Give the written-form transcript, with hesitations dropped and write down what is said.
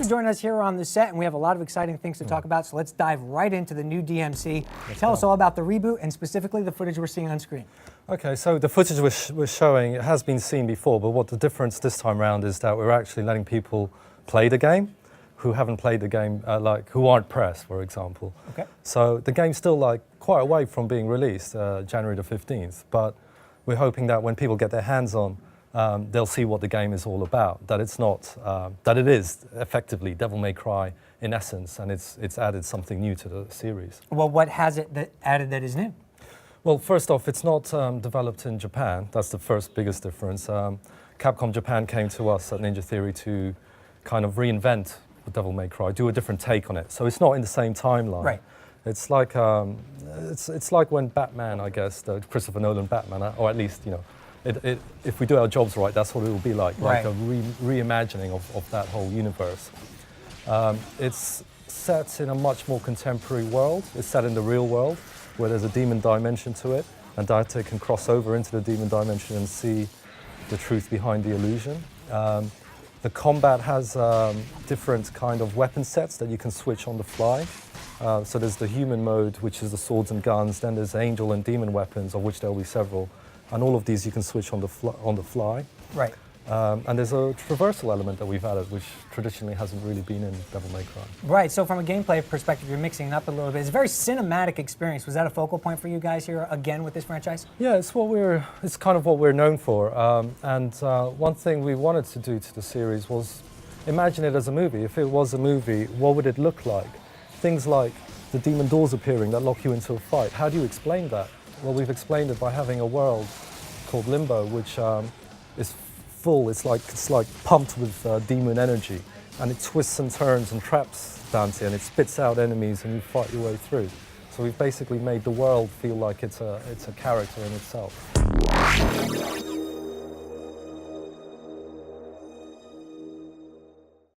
for joining us here on the set, and we have a lot of exciting things to talk about, so let's dive right into the new DmC. Tell us all about the reboot and specifically the footage we're seeing on screen. Okay, so the footage we're showing, it has been seen before, but what the difference this time around is that we're actually letting people play the game who haven't played the game, who aren't press, for example. Okay. So the game's still quite away from being released, January the 15th, but we're hoping that when people get their hands on, they'll see what the game is all about, that it's not, that it is effectively Devil May Cry in essence, and it's added something new to the series. Well, what has it added that is new? Well, first off, it's not developed in Japan. That's the first biggest difference. Capcom Japan came to us at Ninja Theory to kind of reinvent Devil May Cry, do a different take on it. So it's not in the same timeline. Right. It's like it's like when Batman, I guess, the Christopher Nolan Batman, or at least, you know, if we do our jobs right, that's what it will be like right. A reimagining of that whole universe. It's set in a much more contemporary world. It's set in the real world, where there's a demon dimension to it, and Dante can cross over into the demon dimension and see the truth behind the illusion. The combat has different kind of weapon sets that you can switch on the fly. So there's the human mode, which is the swords and guns. Then there's angel and demon weapons, of which there will be several. And all of these you can switch on the fly. Right. And there's a traversal element that we've added, which traditionally hasn't really been in Devil May Cry. Right, so from a gameplay perspective, you're mixing it up a little bit. It's a very cinematic experience. Was that a focal point for you guys here again with this franchise? Yeah, it's kind of what we're known for. One thing we wanted to do to the series was imagine it as a movie. If it was a movie, what would it look like? Things like the demon doors appearing that lock you into a fight. How do you explain that? Well, we've explained it by having a world called Limbo, which is full. It's like pumped with demon energy, and it twists and turns and traps Dante, and it spits out enemies, and you fight your way through. So we've basically made the world feel like it's a character in itself.